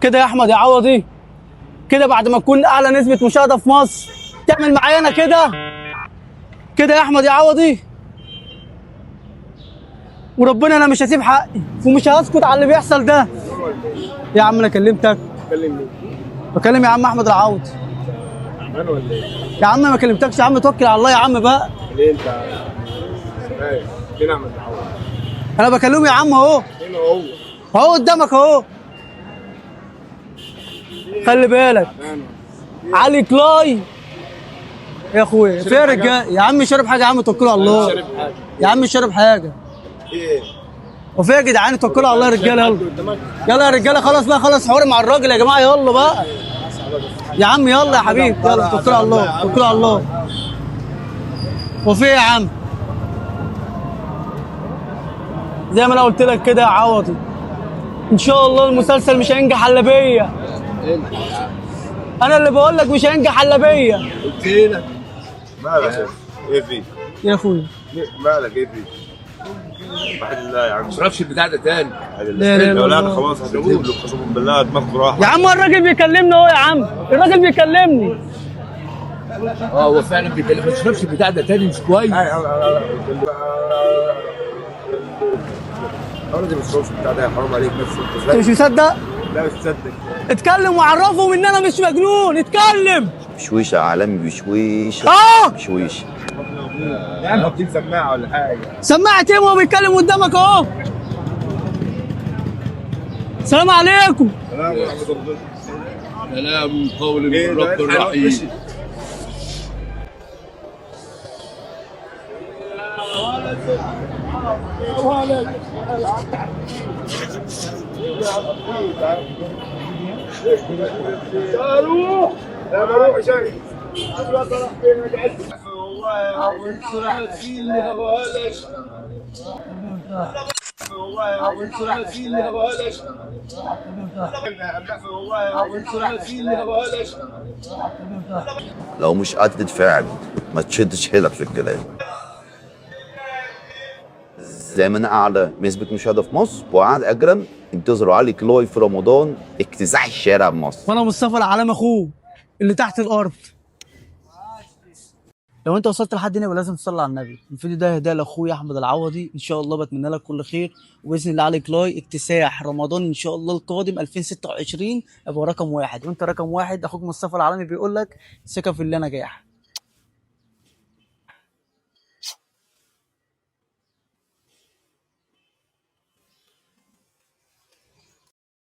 كده يا احمد يا عوضي، كده بعد ما تكون اعلى نسبه مشاهده في مصر تعمل معانا كده كده يا احمد يا عوضي. وربنا انا مش هسيب حقي ومش هسكت على اللي بيحصل ده. يا عم انا كلمتك. كلمني. بكلم يا عم احمد العوضي. تعبان ولا ايه؟ يا عم ما كلمتكش يا عم، توكل على الله يا عم بقى. ليه انت سامعك؟ فين احمد العوض؟ انا بكلمه يا عم اهو. فين هو؟ اهو قدامك اهو. خلي بالك تعبان علي كلاي يا اخويا. فين رجاله يا عم؟ شارب حاجه يا عم، توكلوا على الله. شارب حاجه. يا عم شارب حاجه. ايه؟ وفي يا جدعان توكلوا على الله يا رجاله. يلا يلا يا رجاله، خلاص بقى، خلاص حوار مع الراجل يا جماعه، يلا بقى يا عم، يلا يا حبيبي، يلا توكلوا على الله، توكلوا على الله. وفي يا عم زي ما انا قلت لك كده يا عوضي، ان شاء الله المسلسل مش هينجح الا بيا. انا اللي بقول لك مش هينجح الا بيا. قلت لك مالك؟ ايه في؟ يا اخويا مالك ايه في؟ وحد الله يا عم، ما تشربش البتاع ده تاني. لا لا لا لو لا الله. خلاص هتجيب له قسما بالله دماغه راح. يا عم الراجل بيكلمني اهو يا عم، الراجل بيكلمني. هو فعلا بيكلم، ما تشربش البتاع ده تاني، مش كويس. انا دي ما تشربش البتاع ده، حرام عليك نفسك. انت مش مصدق؟ لا مش مصدق. اتكلم وعرفهم ان انا مش مجنون، اتكلم. بشويش يا عالمي، بشويش بشويش. يا عم حاطين سماعه ولا حاجه؟ سماعة ايه وهو بيتكلم قدامك اهو؟ السلام عليكم. سلام ورحمه الله. كلام قول من رب الرحيم. لا بروح شيء. لو مش قادر تتفاعل ما تشدش حيلك في الكلام. زي ما انا اعلى نسبة مشاهدة في مصر وقاعد اجرم، انتظروا علي كلاي في رمضان اكتساح الشارع بمصر. وانا مصطفى العالم اخوه اللي تحت الارض. لو انت وصلت لحد هنا يبقى لازم تصلي على النبي. الفيديو ده هديه لاخويا احمد العوضي، ان شاء الله بتمنى لك كل خير، وباذن الله علي كلاي اكتساح رمضان ان شاء الله القادم 2026 ابقى رقم واحد، وانت رقم واحد. اخوك مصطفى العالمي بيقول لك ثقه في الله نجاح.